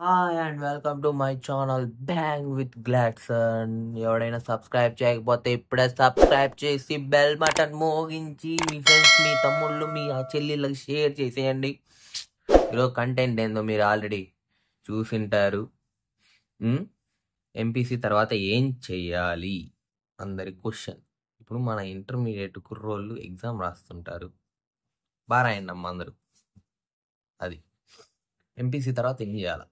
Hi and welcome to my channel bang with Gladson. ఎవడైనా subscribe చేయకపోతే ఇప్పుడే subscribe చేసి బెల్ బటన్ మోగించి మీ ఫ్రెండ్స్, మీ తమ్ముళ్ళు, మీ చెల్లిళ్ళకి షేర్ చేసేయండి. ఈరోజు కంటెంట్ ఏందో మీరు ఆల్రెడీ చూసింటారు. ఎంపీసీ తర్వాత ఏం చెయ్యాలి అందరి క్వశ్చన్. ఇప్పుడు మన ఇంటర్మీడియట్ కుర్రోళ్ళు ఎగ్జామ్ రాస్తుంటారు. బాగా రాయండి అమ్మ అందరూ. అది ఎంపీసీ తర్వాత ఏం చేయాలా,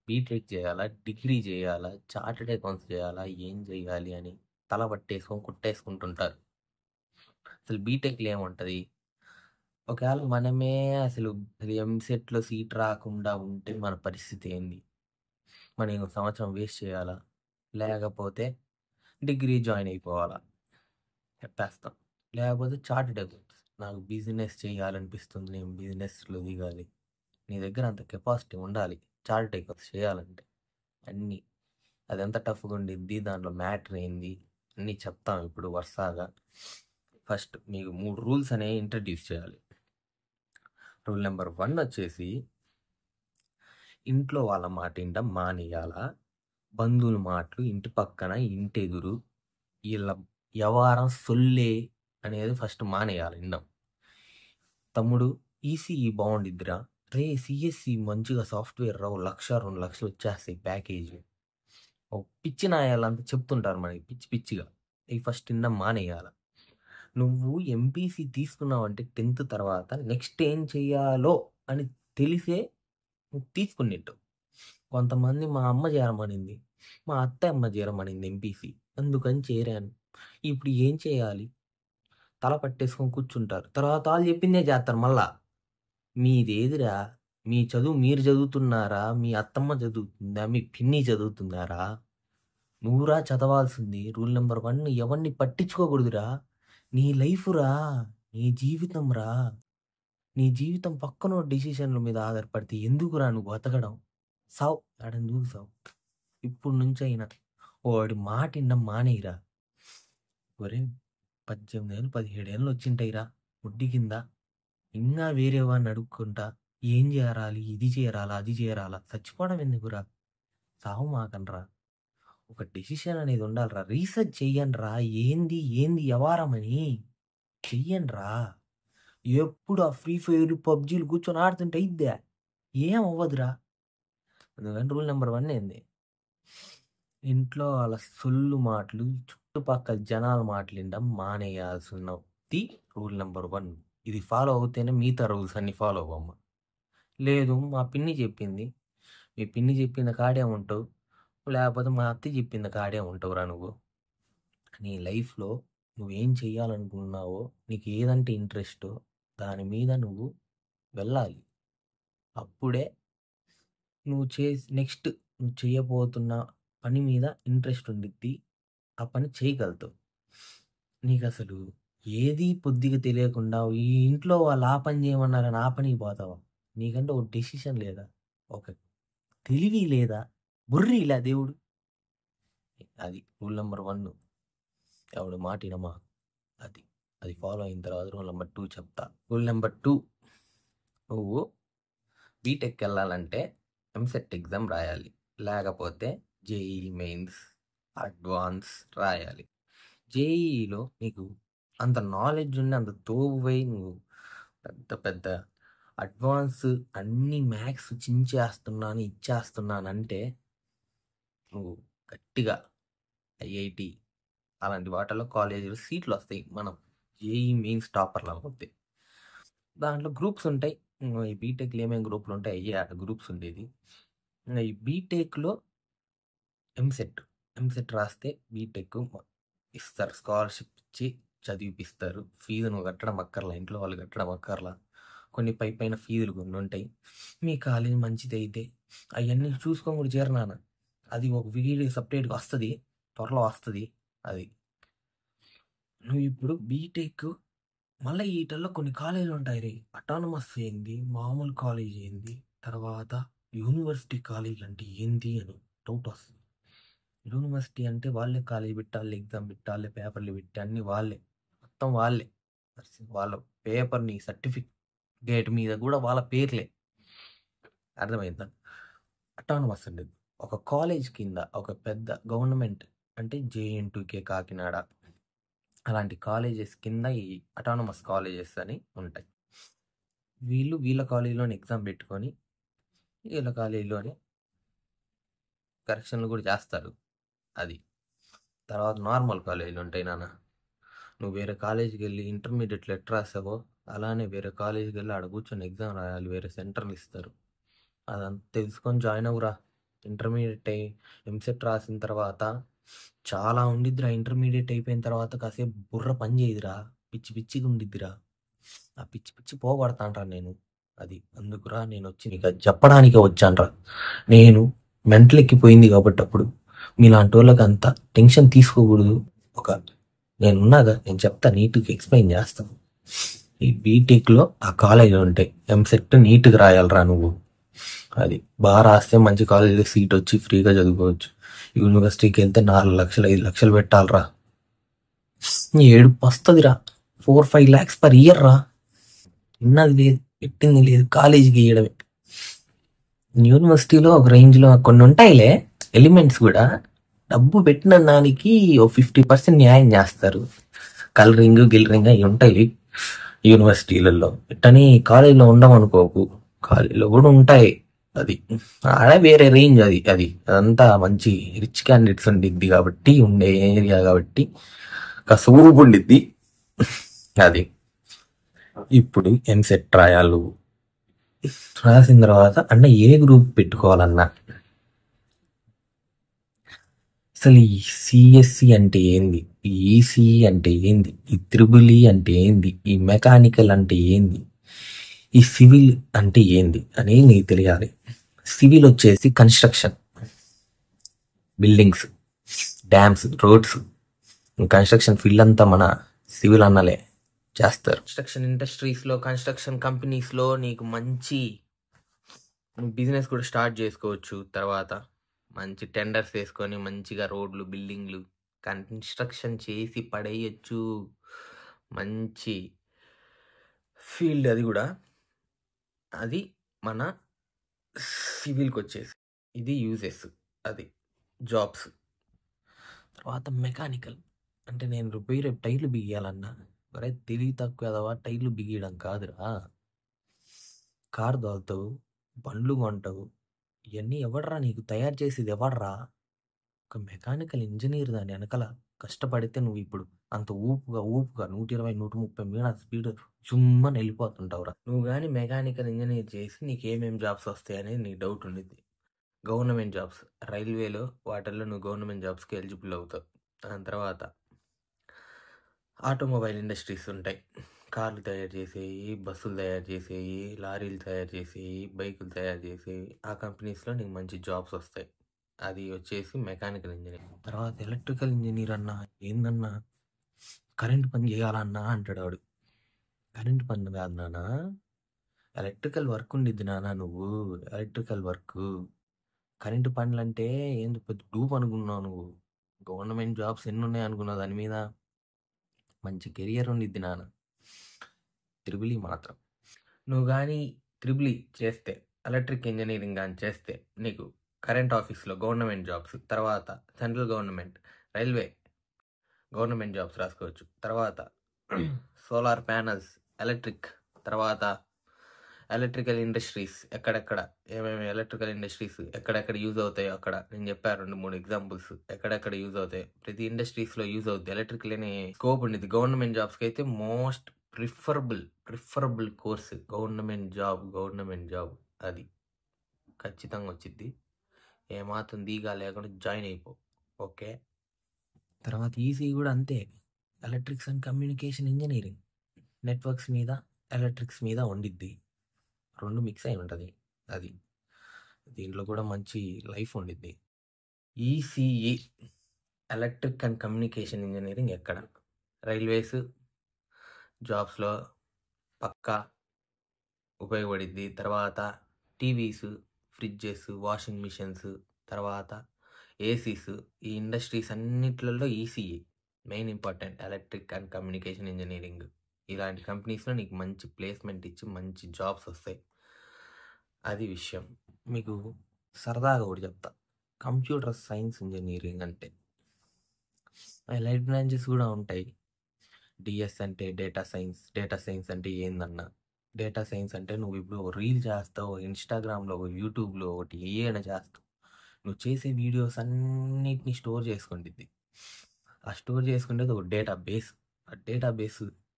బీటెక్ చేయాలా, డిగ్రీ చేయాలా, చార్టెడ్ అకౌంట్స్ చేయాలా, ఏం చేయాలి అని తల పట్టేసుకొని కుట్టేసుకుంటుంటారు. అసలు బీటెక్లో ఏముంటుంది? ఒకవేళ మనమే అసలు ఎంసెట్లో సీట్ రాకుండా ఉంటే మన పరిస్థితి ఏంది? మనం ఇంకో సంవత్సరం వేస్ట్ చేయాలా, లేకపోతే డిగ్రీ జాయిన్ అయిపోవాలా? చెప్పేస్తాం. లేకపోతే చార్టెడ్ అకౌంట్స్, నాకు బిజినెస్ చేయాలనిపిస్తుంది, నేను బిజినెస్లో దిగాలి. నీ దగ్గర అంత కెపాసిటీ ఉండాలి చార్టెడ్ అకౌంట్స్ చేయాలంటే. అన్నీ అది ఎంత టఫ్గా ఉండిద్ది, దాంట్లో మ్యాటర్ ఏంది అన్నీ చెప్తాం ఇప్పుడు వరుసగా. ఫస్ట్ మీకు 3 రూల్స్ అనేవి ఇంట్రడ్యూస్ చేయాలి. రూల్ నెంబర్ 1 వచ్చేసి, ఇంట్లో వాళ్ళ మాట వినడం మానేయాలా. బంధువుల మాటలు, ఇంటి పక్కన, ఇంటి ఎదురు వీళ్ళ వ్యవహారం సొల్లే అనేది ఫస్ట్ మానేయాలి వినడం. తమ్ముడు ఈసీఈ బాగుండిద్దిరా, రే సిఎస్సి మంచిగా సాఫ్ట్వేర్ రా, 1,00,000-2,00,000 వచ్చేస్తాయి ప్యాకేజ్. ఓ పిచ్చి నాయాలంతా చెప్తుంటారు మనకి పిచ్చి పిచ్చిగా. ఇవి ఫస్ట్ వినడం మానేయాల. నువ్వు ఎంపీసీ తీసుకున్నావంటే 10th తర్వాత నెక్స్ట్ ఏం చెయ్యాలో అని తెలిసే నువ్వు తీసుకున్నట్టు. కొంతమంది మా అమ్మ చేరమనింది, మా అమ్మ చేరమనింది ఎంపీసీ, అందుకని చేరాను, ఇప్పుడు ఏం చేయాలి తల పట్టేసుకొని కూర్చుంటారు. తర్వాత వాళ్ళు చెప్పిందే చేస్తారు మళ్ళా. మీదేదిరా? మీ చదువు మీరు చదువుతున్నారా, మీ అత్తమ్మ చదువుతుందా, మీ పిన్ని చదువుతున్నారా? నువ్వురా చదవాల్సింది. రూల్ నెంబర్ 1, ఎవరిని పట్టించుకోకూడదురా. నీ లైఫ్ రా, నీ జీవితం రా. నీ జీవితం పక్కన డిసిషన్ల మీద ఆధారపడితే ఎందుకురా నువ్వు బతకడం? సావు ఆడెందుకు సావు. ఇప్పుడు నుంచి అయినా వాడి మాట వినడం మానేయిరా. ఒరే 18 ఏళ్ళు 17 ఏళ్ళు వచ్చింటాయిరా ముడ్డి కింద, ఇంకా వేరే వాడిని అడుక్కుంటా ఏం చేయాలి, ఇది చేయాలా, అది చేయాలా, చచ్చిపోవడం ఎందుకురా? సావు మాకనరా. ఒక డెసిషన్ అనేది ఉండాలిరా. రీసెర్చ్ చెయ్యండిరా. ఏంది ఏంది వ్యవహారమని చెయ్యండిరా. ఎప్పుడు ఆ ఫ్రీ ఫైర్ పబ్జీలు కూర్చొని ఆడుతుంటే ఇద్దా ఏం అవ్వదురా. అందుకని రూల్ నెంబర్ 1 ఏంది, ఇంట్లో వాళ్ళ సొల్లు మాటలు, చుట్టుపక్కల జనాల మాటలు వినడం మానేయాల్సినది రూల్ నెంబర్ 1. ఇది ఫాలో అవుతేనే మిగతా రూల్స్ అన్ని ఫాలో అవ్వమ్మ. లేదు మా పిన్ని చెప్పింది, మీ పిన్ని చెప్పింది కాడే ఉంటావు, లేకపోతే మా అత్త చెప్పింది కాడే ఉంటావురా. నువ్వు నీ లైఫ్లో నువ్వేం చెయ్యాలనుకున్నావో, నీకు ఏదంటే ఇంట్రెస్టో దాని మీద నువ్వు వెళ్ళాలి. అప్పుడే నువ్వు నెక్స్ట్ నువ్వు చేయబోతున్న పని మీద ఇంట్రెస్ట్ ఉండిద్ది, ఆ పని చేయగలుగుతావు. నీకు అసలు ఏది పొద్దుగా తెలియకుండా ఈ ఇంట్లో వాళ్ళు ఆ పని చేయమన్నారని ఆ పనికి పోతావా? నీకంటే ఒక డెసిషన్ లేదా, ఒక తెలివి లేదా, బుర్రి ఇలా దేవుడు. అది రూల్ నెంబర్ 1. ఎవడు మాట వినమా. అది అది ఫాలో అయిన తర్వాత రూల్ నెంబర్ 2 చెప్తా. రూల్ నెంబర్ 2, నువ్వు బీటెక్ వెళ్ళాలంటే ఎంసెట్ ఎగ్జామ్ రాయాలి, లేకపోతే జేఈ మెయిన్స్ అడ్వాన్స్ రాయాలి. జేఈలో నీకు అంత నాలెడ్జ్ ఉండి, అంత తోవై, నువ్వు పెద్ద పెద్ద అడ్వాన్స్ అన్ని మ్యాథ్స్ చించేస్తున్నాను ఇచ్చేస్తున్నానంటే నువ్వు గట్టిగా ఐఐటి అలాంటి వాటిల్లో కాలేజీలో సీట్లు వస్తాయి. మనం జేఈ మెయిన్స్ టాపర్లు అవుతాయి. దాంట్లో గ్రూప్స్ ఉంటాయి. ఈ బీటెక్లో ఏమేమి గ్రూపులు ఉంటాయి అయ్యే గ్రూప్స్ ఉండేది. ఈ బీటెక్లో ఎంసెట్ రాస్తే బీటెక్ ఇస్తారు, స్కాలర్షిప్ ఇచ్చి చదివిపిస్తారు. ఫీజు నువ్వు కట్టడం అక్కర్లా, ఇంట్లో వాళ్ళు కట్టడం అక్కర్లా. కొన్ని పైన ఫీజులు కొన్ని ఉంటాయి. మీ కాలేజ్ మంచిది అయితే అవన్నీ చూసుకొని కూడా చేరినాను. అది ఒక వీడియో సపరేట్గా వస్తుంది, త్వరలో వస్తుంది. అది నువ్వు ఇప్పుడు బీటెక్ మళ్ళీ వీటిల్లో కొన్ని కాలేజీలు ఉంటాయి రే. అటానమస్ ఏంది, మామూలు కాలేజ్ ఏంది, తర్వాత యూనివర్సిటీ కాలేజ్ అంటే ఏంది అని డౌట్ వస్తుంది. యూనివర్సిటీ అంటే వాళ్ళే కాలేజ్ పెట్టాలి, ఎగ్జామ్ పెట్టాలి, పేపర్లు పెట్టి అన్నీ వాళ్ళే, మొత్తం వాళ్ళే. వాళ్ళ పేపర్ని సర్టిఫికేట్ మీద కూడా వాళ్ళ పేర్లే. అర్థమైందా? అటానమస్ ఉండేది. ఒక కాలేజ్ కింద ఒక పెద్ద గవర్నమెంట్ అంటే జేఎన్‌టీయూకే కాకినాడ అలాంటి కాలేజెస్ కింద ఈ అటానమస్ కాలేజెస్ అని ఉంటాయి. వీళ్ళ కాలేజీలోనే ఎగ్జామ్ పెట్టుకొని వీళ్ళ కాలేజీలోనే కరెక్షన్లు కూడా చేస్తారు. అది తర్వాత నార్మల్ కాలేజీలు ఉంటాయి నాన్న. నువ్వు వేరే కాలేజీకి వెళ్ళి ఇంటర్మీడియట్లో ఎట్లా రాసావో అలానే వేరే కాలేజీకి వెళ్ళి ఆడ కూర్చొని ఎగ్జామ్ రాయాలి. వేరే సెంటర్లు ఇస్తారు. అదంతా తెలుసుకొని జాయిన్ అవ్వరా. ఇంటర్మీడియట్ ఎంసెట్ రాసిన తర్వాత చాలా ఉండిద్దిరా. ఇంటర్మీడియట్ అయిపోయిన తర్వాత కాసేపు బుర్ర పని చేయదురా. పిచ్చి పిచ్చిగా ఉండిద్దిరా. ఆ పిచ్చి పిచ్చి పోగొడతానరా నేను. అది అందుకురా నేను వచ్చి నీకు అది చెప్పడానికే వచ్చానరా. నేను మెంటల్ ఎక్కిపోయింది కాబట్టి అప్పుడు మీలాంటి వాళ్ళకి అంత టెన్షన్ తీసుకోకూడదు. నేనున్నాగా, నేను చెప్తా, నీట్గా ఎక్స్ప్లెయిన్ చేస్తాను. ఈ బీటెక్లో ఆ కాలేజీలు ఉంటాయి. ఎంసెట్ నీట్గా రాయాలరా నువ్వు. అది బాగా రాస్తే మంచి కాలేజీలో సీట్ వచ్చి ఫ్రీగా చదువుకోవచ్చు. యూనివర్సిటీకి వెళ్తే 4 లక్షలు 5 లక్షలు పెట్టాలరా. ఏడుపు వస్తుందిరా. 4-5 lakhs per year రా. విన్నది లేదు, పెట్టింది లేదు, కాలేజీకి ఇవ్వడమే. యూనివర్సిటీలో ఒక రేంజ్లో కొన్ని ఉంటాయిలే ఎలిమెంట్స్ కూడా. డబ్బు పెట్టిన దానికి ఓ 50% న్యాయం చేస్తారు. కలరింగ్ గిలరింగ్ అవి ఉంటాయి యూనివర్సిటీలలో. ఇట్టని కాలేజీలో ఉండమనుకోకు, కాలేజీలో కూడా ఉంటాయి. అది ఆడ వేరే రేంజ్. అదంతా మంచి రిచ్ క్యాండిడేట్స్ ఉండిద్ది కాబట్టి, ఉండే ఏరియా కాబట్టి కాస్త ఊపు ఉండిద్ది. అది ఇప్పుడు ఎంసెట్ రాయాలు. రాసిన తర్వాత అన్న ఏ గ్రూప్ పెట్టుకోవాలన్నా, అసలు ఈ సిఎస్సి అంటే ఏంది, ఈ ఈసీఈ అంటే ఏంది, ఈ త్రిబుల్ అంటే ఏంది, ఈ మెకానికల్ అంటే ఏంది, ఈ సివిల్ అంటే ఏంది అనేది నీకు తెలియాలి. సివిల్ వచ్చేసి construction, buildings, dams, roads, construction field అంతా మన సివిల్ అన్నలే చేస్తారు. కన్స్ట్రక్షన్ ఇండస్ట్రీస్లో, కన్స్ట్రక్షన్ కంపెనీస్లో నీకు మంచి బిజినెస్ కూడా స్టార్ట్ చేసుకోవచ్చు. తర్వాత మంచి టెండర్స్ వేసుకొని మంచిగా రోడ్లు, బిల్డింగ్లు కన్స్ట్రక్షన్ చేసి పడేయచ్చు. మంచి ఫీల్డ్ అది కూడా. అది మన సివిల్కి వచ్చేసి ఇది యూజెస్, అది జాబ్స్. తర్వాత మెకానికల్ అంటే నేను రేపు టైర్లు బిగియాలన్నా, మరే తెలివి తక్కువ కదవా, టైర్లు బిగియడం కాదురా. కారు తోలుతావు, బండ్లు కొంటావు, ఇవన్నీ ఎవడరా నీకు తయారు చేసేది? ఎవడరా? ఒక మెకానికల్ ఇంజనీర్. దాని వెనకాల కష్టపడితే నువ్వు ఇప్పుడు అంత ఊపుగా 120-130 మీటర్ స్పీడ్ చుమ్మని వెళ్ళిపోతుంటావురా. నువ్వు కానీ మెకానికల్ ఇంజనీర్ చేసి నీకు ఏమేమి జాబ్స్ వస్తాయనేది నీకు డౌట్ ఉండిద్ది. గవర్నమెంట్ జాబ్స్, రైల్వేలో వాటిల్లో నువ్వు గవర్నమెంట్ జాబ్స్కి ఎలిజిబుల్ అవుతావు. దాని తర్వాత ఆటోమొబైల్ ఇండస్ట్రీస్ ఉంటాయి. కార్లు తయారు చేసేవి, బస్సులు తయారు చేసేవి, లారీలు తయారు చేసేవి, బైకులు తయారు చేసేవి. ఆ కంపెనీస్లో నీకు మంచి జాబ్స్ వస్తాయి. అది వచ్చేసి మెకానికల్ ఇంజనీర్. తర్వాత ఎలక్ట్రికల్ ఇంజనీర్ అన్నా ఏందన్నా, కరెంట్ పని చేయాలన్నా అంటాడు వాడు. కరెంట్ పని కాదు నాన్న, ఎలక్ట్రికల్ వర్క్ ఉండిద్ది నాన్న. నువ్వు ఎలక్ట్రికల్ వర్క్, కరెంటు పనులు అంటే ఏంది పెద్ద డూప్ అనుకున్నావు నువ్వు. గవర్నమెంట్ జాబ్స్ ఎన్ని ఉన్నాయి అనుకున్నావు దాని మీద. మంచి కెరియర్ ఉండిద్ది నాన్న. త్రిబుల్ ఈ మాత్రం నువ్వు కానీ త్రిబుల్ ఈ చేస్తే, ఎలక్ట్రిక్ ఇంజనీరింగ్ కానీ చేస్తే నీకు కరెంట్ ఆఫీస్లో గవర్నమెంట్ జాబ్స్, తర్వాత central government, railway government jobs రాసుకోవచ్చు. తర్వాత సోలార్ ప్యానల్స్, ఎలక్ట్రిక్, తర్వాత ఎలక్ట్రికల్ ఇండస్ట్రీస్ ఎక్కడెక్కడ ఏమేమి ఎలక్ట్రికల్ ఇండస్ట్రీస్ ఎక్కడెక్కడ యూజ్ అవుతాయో అక్కడ నేను చెప్పాను 2-3 ఎగ్జాంపుల్స్. ఎక్కడెక్కడ యూజ్ అవుతాయి, ప్రతి ఇండస్ట్రీస్లో యూజ్ అవుతుంది. ఎలక్ట్రికల్ అనే స్కోప్ ఉండేది. గవర్నమెంట్ జాబ్స్కి అయితే most preferable course government job. అది ఖచ్చితంగా వచ్చిద్ది. ఏమాత్రం దీగా లేకుండా జాయిన్ అయిపో. ఓకే. తర్వాత ఈసీ కూడా అంతే. Electrics and communication engineering, networks మీద, ఎలక్ట్రిక్స్ మీద ఉండిద్ది. 2 మిక్స్ అయి ఉంటుంది. అది దీంట్లో కూడా మంచి లైఫ్ ఉండిద్ది. ECE electric and communication engineering ఎక్కడ రైల్వేస్ జాబ్స్లో పక్కా ఉపయోగపడిద్ది. తర్వాత టీవీస్, ఫ్రిడ్జెస్, వాషింగ్ మిషన్స్, తర్వాత ఏసీస్, ఈ ఇండస్ట్రీస్ అన్నిట్లలో ECE main important. Electric and communication engineering ఇలాంటి కంపెనీస్లో నీకు మంచి ప్లేస్మెంట్ ఇచ్చి మంచి జాబ్స్ వస్తాయి. అది విషయం. మీకు సరదాగా ఒకటి చెప్తా. కంప్యూటర్ సైన్స్ ఇంజనీరింగ్ అంటే లైట్ బ్రాంచెస్ కూడా ఉంటాయి. డిఎస్ అంటే డేటా సైన్స్ అంటే ఏందన్నా, డేటా సైన్స్ అంటే నువ్వు ఇప్పుడు ఒక రీల్ చేస్తావు, ఇన్స్టాగ్రామ్లో, యూట్యూబ్లో ఒకటి ఏమైనా చేస్తావు, నువ్వు చేసే వీడియోస్ అన్నిటిని స్టోర్ చేసుకుంటుంది. ఆ స్టోర్ చేసుకునేది ఒక డేటాబేస్.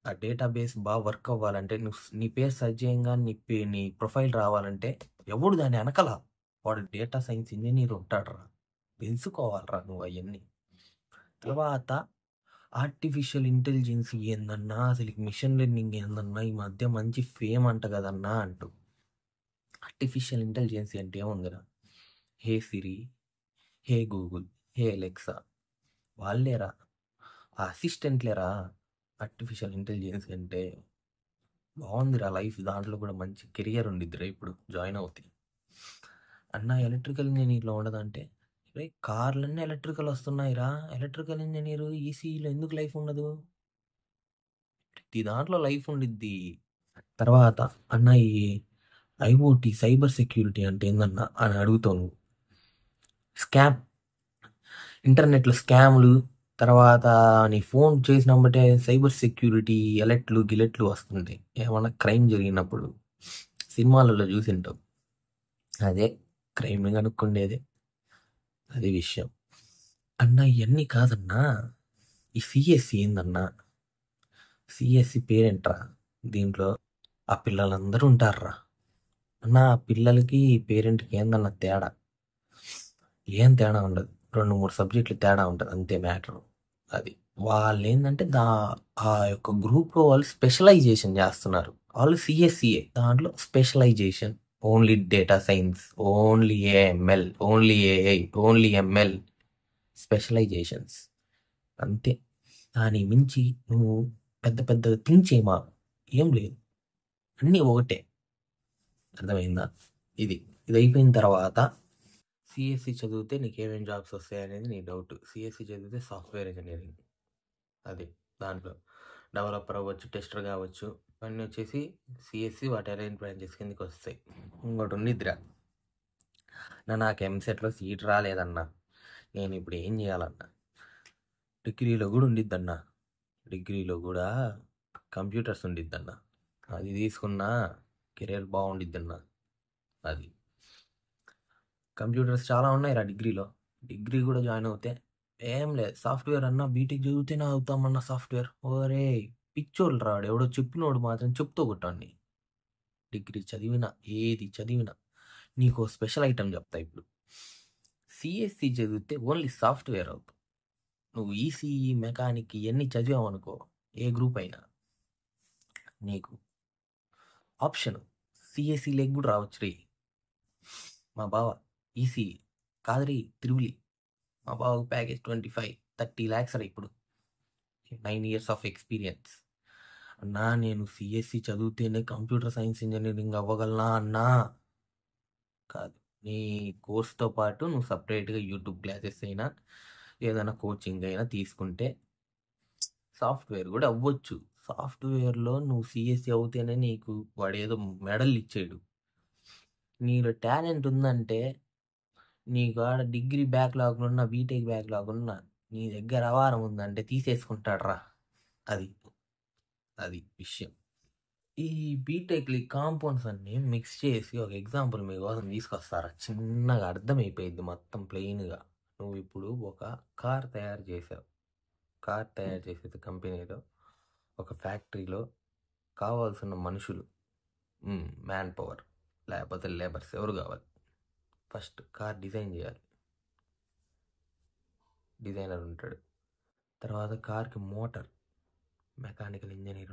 ఆ డేటాబేస్ బాగా వర్క్ అవ్వాలంటే నువ్వు నీ పేరు సెర్చ్ చేయంగా నీ ప్రొఫైల్ రావాలంటే ఎవడు దాన్ని వెనకల వాడు డేటా సైన్స్ ఇంజనీర్ ఉంటాడురా. తెలుసుకోవాలరా నువ్వు అవన్నీ. తర్వాత ఆర్టిఫిషియల్ ఇంటెలిజెన్స్ ఏందన్నా, అసలు మిషన్ లెర్నింగ్ ఏందన్నా, ఈ మధ్య మంచి ఫేమ్ అంట కదన్నా అంటూ. ఆర్టిఫిషియల్ ఇంటెలిజెన్స్ అంటే ఏముందిరా, హే సిరి, హే గూగుల్, హే అలెక్సా, వాళ్ళేరా, ఆ అసిస్టెంట్లేరా ఆర్టిఫిషియల్ ఇంటెలిజెన్స్ అంటే. బాగుందిరా లైఫ్, దాంట్లో కూడా మంచి కెరియర్ ఉండిద్దిరా ఇప్పుడు జాయిన్ అవుతాయి అన్న. ఎలక్ట్రికల్ ఇంజనీర్లో ఉండదంటే, రే కార్లన్నీ ఎలక్ట్రికల్ వస్తున్నాయిరా, ఎలక్ట్రికల్ ఇంజనీరు ఈసీఈలో ఎందుకు లైఫ్ ఉండదు? ప్రతి దాంట్లో లైఫ్ ఉండిద్ది. తర్వాత అన్న ఈ ఐఓటీ సైబర్ సెక్యూరిటీ అంటే ఏందన్నా అని అడుగుతాను. స్కామ్, ఇంటర్నెట్లో స్కామ్లు, తర్వాత నీ ఫోన్ చేసినప్పుడే సైబర్ సెక్యూరిటీ గిలెట్లు వస్తుంది ఏమన్నా క్రైమ్ జరిగినప్పుడు. సినిమాలలో చూసింటావు, అదే క్రైమ్ కనుక్కుండేదే, అది విషయం అన్న. ఇవన్నీ కాదన్నా, ఈ సిఎస్సి ఏందన్నా, సిఎస్సి పేరేంట్రా, దీంట్లో ఆ పిల్లలందరూ ఉంటారా అన్న. ఆ పిల్లలకి పేరెంట్కి ఏందన్న తేడా? ఏం తేడా ఉండదు, 2-3 సబ్జెక్టులు తేడా ఉంటుంది అంతే మ్యాటర్. అది వాళ్ళు ఏంటంటే ఆ యొక్క గ్రూప్లో వాళ్ళు స్పెషలైజేషన్ చేస్తున్నారు. వాళ్ళు సిఎస్సిఏ, దాంట్లో specialization only data science, only AML, only AI, only ML specializations అంతే. దాని మించి నువ్వు పెద్ద పెద్ద థింక్ చేయమా, ఏం లేదు, అన్నీ ఒకటే. అర్థమైందా? ఇది అయిపోయిన తర్వాత సిఎస్సి చదివితే నీకు ఏమేమి జాబ్స్ వస్తాయి అనేది నీ డౌట్. సిఎస్సి చదివితే సాఫ్ట్వేర్ ఇంజనీరింగ్, అది దాంట్లో డెవలపర్ అవ్వచ్చు, టెస్టర్ కావచ్చు, అన్నీ వచ్చేసి సిఎస్సి వాటి అలైన్ బ్రాంచెస్ కిందకి వస్తాయి. ఇంకోటి ఉండిద్దిరా, నాకు ఎంసెట్లో సీట్ రాలేదన్నా, నేను ఇప్పుడు ఏం చేయాలన్నా? డిగ్రీలో కూడా ఉండిద్దన్నా, డిగ్రీలో కూడా కంప్యూటర్స్ ఉండిద్దన్నా, అది తీసుకున్నా కెరీర్ బాగుండిద్దన్నా. అది కంప్యూటర్స్ చాలా ఉన్నాయి రా డిగ్రీలో. డిగ్రీ కూడా జాయిన్ అవుతే ఏం లేదు, సాఫ్ట్వేర్ అన్నా బీటెక్ చదివితేనే అవుతామన్నా సాఫ్ట్వేర్. ఓరే పిచ్చోళ్ళు రాడు, ఎవడో చెప్పినోడు మాత్రం చెప్తూ కొట్టండి. డిగ్రీ చదివినా ఏది చదివినా నీకు స్పెషల్ ఐటమ్ చెప్తా. ఇప్పుడు సిఎస్సి చదివితే ఓన్లీ సాఫ్ట్వేర్ అవుతావు. నువ్వు ఈసీఈ, మెకానిక్ ఇవన్నీ చదివావు అనుకో, ఏ గ్రూప్ అయినా నీకు ఆప్షన్ సిఎస్సి లేక కూడా రావచ్చు రే. మా బావ ఈసీ కాదరి త్రిబులి, మా బావకు ప్యాకేజ్ 25-30 lakhs రా ఇప్పుడు, 9 years ఆఫ్ ఎక్స్పీరియన్స్ అన్నా. నేను సిఎస్సి చదివితేనే కంప్యూటర్ సైన్స్ ఇంజనీరింగ్ అవ్వగలనా అన్నా? కాదు, నీ కోర్స్తో పాటు నువ్వు సపరేట్గా యూట్యూబ్ క్లాసెస్ అయినా ఏదైనా కోచింగ్ అయినా తీసుకుంటే సాఫ్ట్వేర్ కూడా అవ్వచ్చు. సాఫ్ట్వేర్లో నువ్వు సిఎస్సి అవుతేనే నీకు వాడు ఏదో మెడల్ ఇచ్చాడు. నీలో టాలెంట్ ఉందంటే, నీకు ఆడ డిగ్రీ బ్యాక్లాగ్ ఉన్నా, బీటెక్ బ్యాక్లాగ్ ఉన్నా, నీ దగ్గర అవారం ఉందంటే తీసేసుకుంటాడు రా. అది విషయం. ఈ బీటెక్లు కాంపౌండ్స్ అన్నీ మిక్స్ చేసి ఒక ఎగ్జాంపుల్ మీకోసం తీసుకొస్తారా, చిన్నగా అర్థమైపోయింది మొత్తం ప్లెయిన్గా. నువ్వు ఇప్పుడు ఒక కార్ తయారు చేసావు, కార్ తయారు చేసేది కంపెనీలో, ఒక ఫ్యాక్టరీలో కావాల్సిన మనుషులు, మ్యాన్ పవర్ లేకపోతే లేబర్స్ ఎవరు కావాలి? ఫస్ట్ కార్ డిజైన్ చేయాలి, డిజైనర్ ఉంటాడు. తర్వాత కార్కి మోటార్, మెకానికల్ ఇంజనీర్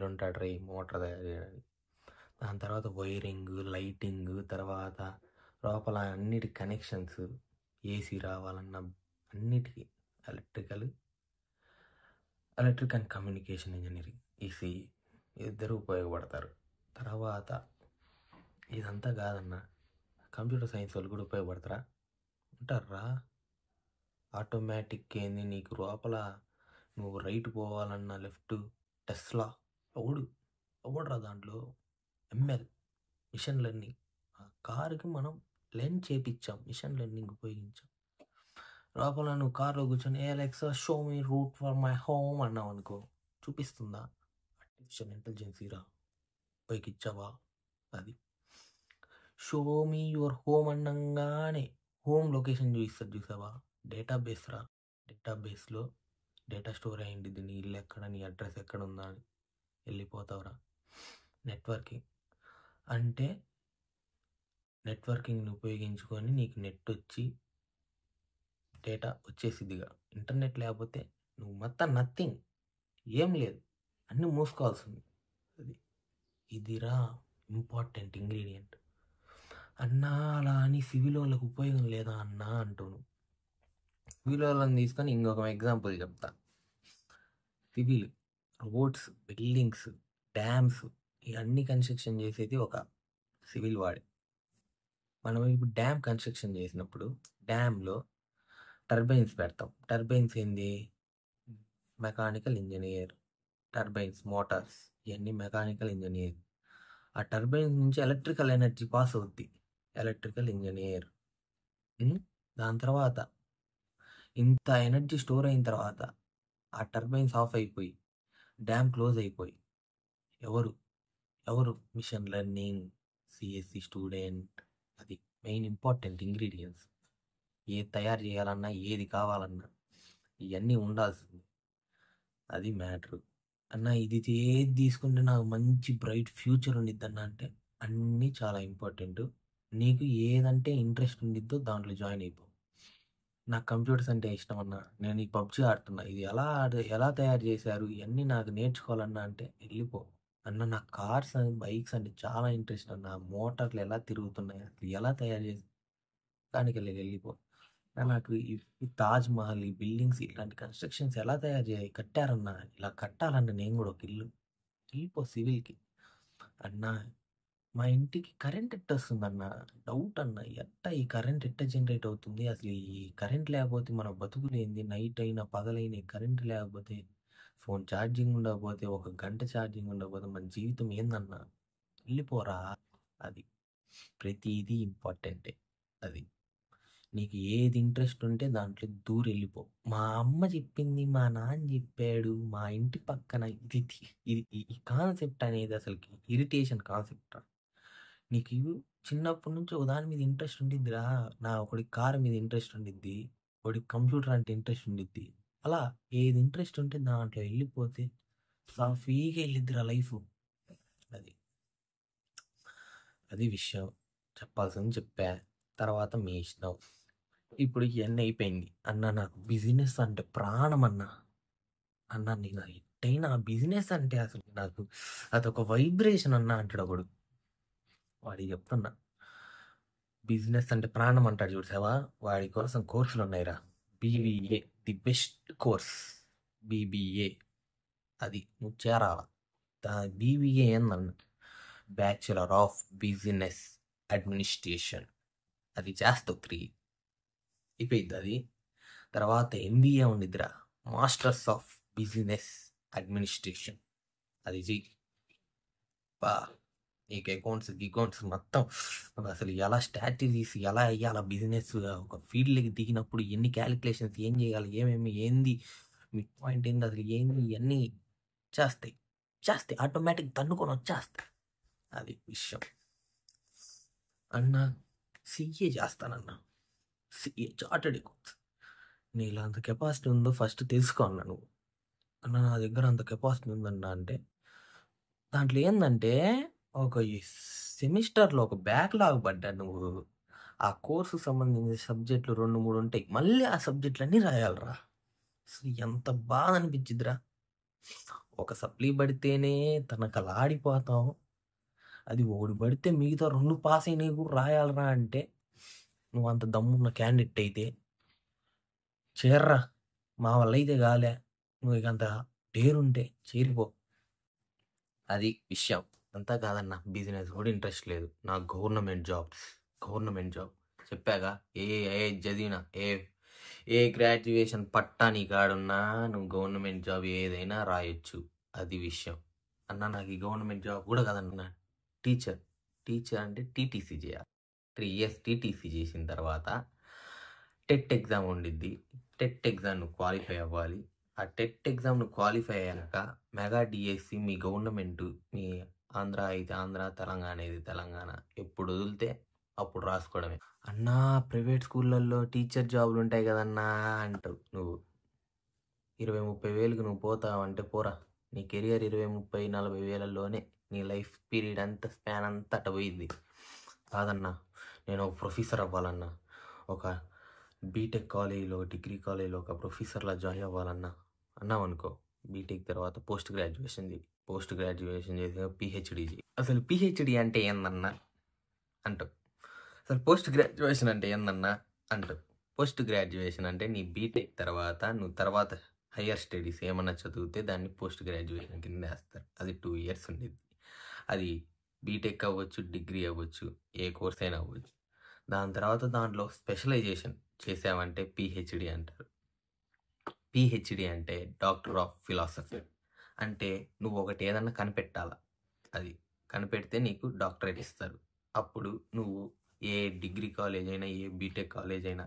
ఉంటాడు రే మోటార్ తయారు చేయడానికి. దాని తర్వాత వైరింగ్, లైటింగ్, తర్వాత లోపల అన్నిటి కనెక్షన్స్, ఏసీ రావాలన్న అన్నిటికీ electric and communication engineering, EC ఇద్దరు ఉపయోగపడతారు. తర్వాత ఇదంతా కాదన్న, కంప్యూటర్ సైన్స్ వాళ్ళు కూడా ఉపయోగపడతారా? ఉంటారా. ఆటోమేటిక్ ఏంది, నీకు లోపల నువ్వు రైట్ పోవాలన్నా లెఫ్ట్, టెస్లా ఎవడురా దాంట్లో, ఎంఎల్ మిషన్ లెర్నింగ్, కారుకి మనం లెర్న్ చేపించాం, మిషన్ లెర్నింగ్ ఉపయోగించాం. లోపల నువ్వు కార్లో కూర్చొని Alexa show me route for my home అన్నావు అనుకో, చూపిస్తుందా? ఆర్టిఫిషియల్ ఇంటెలిజెన్స్ రా ఉపయోగించావా? అది షో మీ యువర్ హోమ్ అన్నంగానే హోమ్ లొకేషన్ చూపిస్తుంది, చూసావా? డేటాబేస్ రా, డేటాబేస్లో డేటా స్టోర్ అయ్యింది, నీ ఇల్లు ఎక్కడ, నీ అడ్రస్ ఎక్కడ ఉందా అని వెళ్ళిపోతావురా. నెట్వర్కింగ్ అంటే నెట్వర్కింగ్ని ఉపయోగించుకొని నీకు నెట్ వచ్చి డేటా వచ్చేసిద్దిగా. ఇంటర్నెట్ లేకపోతే నువ్వు మొత్తం నథింగ్, ఏం లేదు, అన్నీ మూసుకోవాల్సింది. అది ఇదిరా ఇంపార్టెంట్ ఇంగ్రీడియంట్. అన్నా అలా అని సివిల్ వాళ్ళకి ఉపయోగం లేదా అన్నా అంటాను. సివిల్ వాళ్ళని తీసుకొని ఇంకొక ఎగ్జాంపుల్ చెప్తా. సివిల్ రోడ్స్, బిల్డింగ్స్, డ్యామ్స్ ఇవన్నీ కన్స్ట్రక్షన్ చేసేది ఒక సివిల్ వాడే. మనం ఇప్పుడు డ్యామ్ కన్స్ట్రక్షన్ చేసినప్పుడు డ్యామ్లో టర్బైన్స్ పెడతాం. టర్బైన్స్ ఏంది? Mechanical engineer. టర్బైన్స్, మోటార్స్ ఇవన్నీ మెకానికల్ ఇంజనీర్. ఆ టర్బైన్స్ నుంచి ఎలక్ట్రికల్ ఎనర్జీ పాస్ అవుద్ది, ఎలక్ట్రికల్ ఇంజనీర్. దాని తర్వాత ఇంత ఎనర్జీ స్టోర్ అయిన తర్వాత ఆ టర్బైన్స్ ఆఫ్ అయిపోయి డ్యామ్ క్లోజ్ అయిపోయి ఎవరు మిషన్ లెర్నింగ్, సిఎస్సి స్టూడెంట్. అది మెయిన్ ఇంపార్టెంట్ ఇంగ్రీడియంట్స్. ఏది తయారు చేయాలన్నా, ఏది కావాలన్నా ఇవన్నీ ఉండాల్సింది. అది మ్యాటర్ అన్న. ఇది ఏది తీసుకుంటే నాకు మంచి బ్రైట్ ఫ్యూచర్ ఉండిద్ది అన్న అంటే అన్నీ చాలా ఇంపార్టెంట్. నీకు ఏదంటే ఇంట్రెస్ట్ ఉండిద్దో దాంట్లో జాయిన్ అయిపో. నాకు కంప్యూటర్స్ అంటే ఇష్టం అన్న, నేను ఈ పబ్జీ ఆడుతున్నా, ఇది ఎలా తయారు చేశారు ఇవన్నీ నాకు నేర్చుకోవాలన్నా అంటే వెళ్ళిపో అన్న. నాకు కార్స్ అండ్ బైక్స్ అంటే చాలా ఇంట్రెస్ట్ అన్న. మోటార్లు ఎలా తిరుగుతున్నాయి, అసలు ఎలా తయారు చేసి దానికి వెళ్ళిపో. నాకు ఈ తాజ్ మహల్, ఈ బిల్డింగ్స్, ఇలాంటి కన్స్ట్రక్షన్స్ ఎలా కట్టారన్నా, ఇలా కట్టాలన్న నేను కూడా ఒక ఇల్లు. వెళ్ళిపో సివిల్కి అన్న. మా ఇంటికి కరెంట్ ఎట్ట వస్తుందన్న డౌట్ అన్న. ఈ కరెంట్ ఎట్ట జనరేట్ అవుతుంది, అసలు ఈ కరెంట్ లేకపోతే మన బతుకులేంది? నైట్ అయినా పగలైనా కరెంట్ లేకపోతే, ఫోన్ ఛార్జింగ్ ఉండకపోతే, 1 గంట ఛార్జింగ్ ఉండకపోతే మన జీవితం ఏందన్నా? వెళ్ళిపోరా. అది ప్రతిదీ ఇంపార్టెంటే. అది నీకు ఏది ఇంట్రెస్ట్ ఉంటే దాంట్లో దూరి వెళ్ళిపో. మా అమ్మ చెప్పింది, మా నాన్న చెప్పాడు, మా ఇంటి పక్కన ఇది ఈ కాన్సెప్ట్ అనేది అసలుకి ఇరిటేషన్ కాన్సెప్ట్. నీకు చిన్నప్పటి నుంచి ఒక దాని మీద ఇంట్రెస్ట్ ఉండిద్దిరా. ఒకడికి కారు మీద ఇంట్రెస్ట్ ఉండిద్ది, ఒకడికి కంప్యూటర్ అంటే ఇంట్రెస్ట్ ఉండిద్ది. అలా ఏది ఇంట్రెస్ట్ ఉంటే దాంట్లో వెళ్ళిపోతే సాఫీగా వెళ్ళిద్దిరా లైఫ్. అది విషయం. చెప్పాల్సింది చెప్పా, తర్వాత మీ ఇష్టం. ఇప్పుడు ఇవన్నీ అయిపోయింది అన్న. నాకు బిజినెస్ అంటే ప్రాణం అన్న. నేను ఎట్టయినా బిజినెస్ అంటే అసలు నాకు అదొక వైబ్రేషన్ అన్న అంటాడు ఒకడు. వాడికి చెప్తున్నా, బిజినెస్ అంటే ప్రాణం అంటాడు చూసావా, వాడి కోసం కోర్సులు ఉన్నాయిరా. BBA the best course. BBA అది నువ్వు చేరాల. బీబీఏ ఏందన్న, బ్యాచులర్ ఆఫ్ బిజినెస్ అడ్మినిస్ట్రేషన్. అది చేస్తావు 3 అయిపోయింది. అది తర్వాత ఎంబీఏ ఉండిద్దిరా, మాస్టర్స్ ఆఫ్ బిజినెస్ అడ్మినిస్ట్రేషన్. అది చెయ్యి బా. నీకు అకౌంట్స్ మొత్తం అసలు ఎలా స్ట్రాటజీస్ ఎలా వేయాలి, బిజినెస్ ఒక ఫీల్డ్కి దిగినప్పుడు ఎన్ని క్యాలిక్యులేషన్స్ ఏం చేయాలి, ఏంది మీ పాయింట్ ఏంది, అసలు ఏంది, ఇవన్నీ చేస్తాయి ఆటోమేటిక్ తన్నుకొని వచ్చేస్తాయి. అది విషయం అన్న. సిఏ చేస్తానన్నా, సిఏ చార్టెడ్ అకౌంట్స్. నీలో అంత కెపాసిటీ ఉందో ఫస్ట్ తెలుసుకో అన్న నువ్వు. అన్న నా దగ్గర అంత కెపాసిటీ ఉందన్నా అంటే దాంట్లో ఏంటంటే ఒక సెమిస్టర్లో ఒక బ్యాక్లాగ్ పడ్డా నువ్వు. ఆ కోర్సు సంబంధించిన సబ్జెక్టులు 2-3 ఉంటాయి, మళ్ళీ ఆ సబ్జెక్టులన్నీ రాయాలరా. అసలు ఎంత బాధ అనిపించిద్దిరా. ఒక సప్లీ పడితేనే తనకలాడిపోతాం, అది ఒకటి పడితే మిగతా 2 పాస్ అయినవి కూడా రాయాలరా అంటే నువ్వు అంత దమ్మున్న క్యాండిడేట్ అయితే చేర్రా. మా వల్ల అయితే కాలే, నువ్వు ఇక అంత డేరుంటే చేరిపో. అది విషయం. అంతా కాదన్న, బిజినెస్ కూడా ఇంట్రెస్ట్ లేదు నాకు. గవర్నమెంట్ జాబ్ చెప్పాగా. ఏ చదివినా, ఏ గ్రాడ్యుయేషన్ పట్టా నీ కాడున్నా నువ్వు గవర్నమెంట్ జాబ్ ఏదైనా రాయొచ్చు. అది విషయం అన్న. నాకు ఈ గవర్నమెంట్ జాబ్ కూడా కదన్న. టీచర్ అంటే టీటీసీ చేయాలి. 3 ఇయర్స్ టీటీసీ చేసిన తర్వాత టెట్ ఎగ్జామ్ ఉండిద్ది. టెట్ ఎగ్జామ్ నువ్వు క్వాలిఫై అవ్వాలి. ఆ టెట్ ఎగ్జామ్ నువ్వు క్వాలిఫై అయ్యాక మెగా డిఎస్సి మీ గవర్నమెంట్, మీ ఆంధ్ర అయితే ఆంధ్ర, తెలంగాణ అయితే తెలంగాణ ఎప్పుడు వదిలితే అప్పుడు రాసుకోవడమే. అన్నా ప్రైవేట్ స్కూళ్ళల్లో టీచర్ జాబులు ఉంటాయి కదన్నా అంటావు. నువ్వు 20-30 వేలకు నువ్వు పోతావంటే పోరా. నీ కెరియర్ 20-30-40 వేలల్లోనే నీ లైఫ్ పీరియడ్ అంతా స్పాన్ అంతా అట్ట పోయింది. కాదన్నా నేను ఒక ప్రొఫెసర్ అవ్వాలన్నా, ఒక బీటెక్ కాలేజీలో డిగ్రీ కాలేజీలో ఒక ప్రొఫెసర్లా జాయిన్ అవ్వాలన్నా అన్నావు అనుకో, బీటెక్ తర్వాత పోస్ట్ గ్రాడ్యుయేషన్ చేసి పిహెచ్డి చేయి. అసలు పిహెచ్డి అంటే ఏందన్నా అంటావు. అసలు పోస్ట్ గ్రాడ్యుయేషన్ అంటే ఏందన్నా అంటావు. పోస్ట్ గ్రాడ్యుయేషన్ అంటే నీ బీటెక్ తర్వాత నువ్వు తర్వాత హయ్యర్ స్టడీస్ ఏమన్నా చదివితే దాన్ని పోస్ట్ గ్రాడ్యుయేషన్ కింద వేస్తారు. అది 2 ఇయర్స్ ఉండేది. అది బీటెక్ అవ్వచ్చు, డిగ్రీ అవ్వచ్చు, ఏ కోర్స్ అయినా అవ్వచ్చు. దాని తర్వాత దాంట్లో స్పెషలైజేషన్ చేసావంటే పిహెచ్డి అంటారు. పిహెచ్డి అంటే డాక్టర్ ఆఫ్ ఫిలాసఫీ. అంటే నువ్వు ఒకటి ఏదన్నా కనిపెట్టాలా, అది కనిపెడితే నీకు డాక్టరేట్ ఇస్తారు. అప్పుడు నువ్వు ఏ డిగ్రీ కాలేజ్ అయినా, ఏ బీటెక్ కాలేజ్ అయినా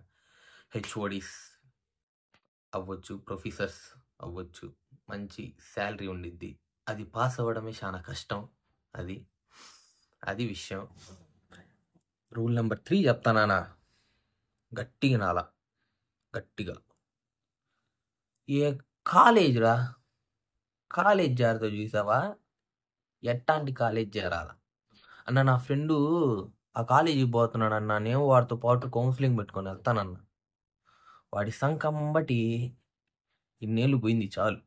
హెచ్ఓడీస్ అవ్వచ్చు, ప్రొఫెసర్స్ అవ్వచ్చు, మంచి శాలరీ ఉండిద్ది. అది పాస్ అవ్వడమే చాలా కష్టం. అది విషయం. రూల్ నెంబర్ 3 చెప్తానా, గట్టిగా నాలా, గట్టిగా. ఏ కాలేజ్ జారితో చూసావా, ఎట్టాంటి కాలేజ్ చేరాలా అన్న. నా ఫ్రెండు ఆ కాలేజీకి పోతున్నాడు అన్న, నేను వాడితో పాటు కౌన్సిలింగ్ పెట్టుకొని వెళ్తానన్న. వాడి సంకంబటి ఇన్నేళ్ళు పోయింది చాలు.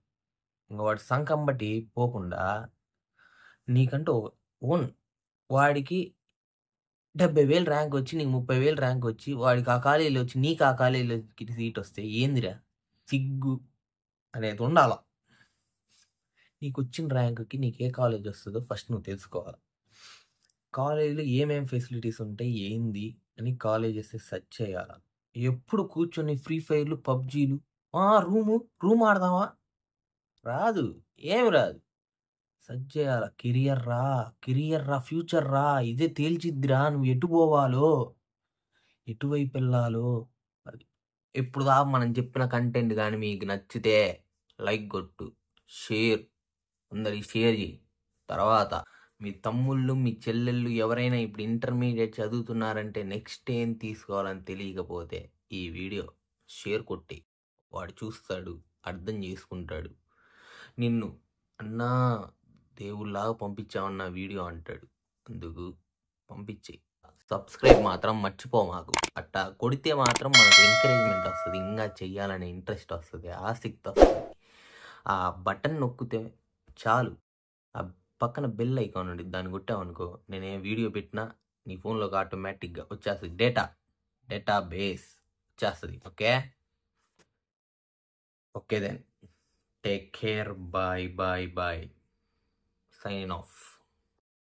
ఇంకా వాడి సంకంబటి పోకుండా నీకంటూ ఓన్, వాడికి 70,000 ర్యాంక్ వచ్చి నీకు 30,000 ర్యాంక్ వచ్చి వాడికి ఆ కాలేజీలో వచ్చి నీకు ఆ కాలేజీలోకి సీట్ వస్తే ఏందిరా, సిగ్గు అనేది ఉండాల. నీకు వచ్చిన ర్యాంక్కి నీకు ఏ కాలేజ్ వస్తుందో ఫస్ట్ నువ్వు తెలుసుకోవాలి. కాలేజీలో ఏమేమి ఫెసిలిటీస్ ఉంటాయి ఏంది అని కాలేజెస్ సెర్చ్ చేయాలి. ఎప్పుడు కూర్చొని ఫ్రీ ఫైర్లు, పబ్జీలు, రూమ్ ఆడదామా, రాదు, ఏమి రాదు. సెర్చ్ చేయాల. కెరియర్ రా, ఫ్యూచర్ రా, ఇదే తేల్చిద్దిరా నువ్వు ఎటు పోవాలో, ఎటువైపు వెళ్ళాలో. అది ఎప్పుడు దా మనం చెప్పిన కంటెంట్ కానీ మీకు నచ్చితే లైక్ కొట్టు, అందరికి షేర్ చేయి. తర్వాత మీ తమ్ముళ్ళు, మీ చెల్లెళ్ళు ఎవరైనా ఇప్పుడు ఇంటర్మీడియట్ చదువుతున్నారంటే నెక్స్ట్ ఏం తీసుకోవాలని తెలియకపోతే ఈ వీడియో షేర్ కొట్టి, వాడు చూస్తాడు, అర్థం చేసుకుంటాడు. నిన్ను అన్నా దేవుళ్ళలాగా పంపించామన్న వీడియో అంటాడు. అందుకు పంపించి సబ్స్క్రైబ్ మాత్రం మర్చిపో మాకు. అట్టా కొడితే మాత్రం మనకు ఎంకరేజ్మెంట్ వస్తుంది, ఇంకా చెయ్యాలనే ఇంట్రెస్ట్ వస్తుంది, ఆసక్తి వస్తుంది. ఆ బటన్ నొక్కితే చాలు, ఆ పక్కన బెల్ ఐకాన్ ఉంది, దాన్ని కొట్టామనుకో, నేను ఏ వీడియో పెట్టినా నీ ఫోన్లోకి ఆటోమేటిక్గా వచ్చేస్తుంది. డేటా బేస్ వచ్చేస్తుంది. Okay then, take care, bye. Sign of.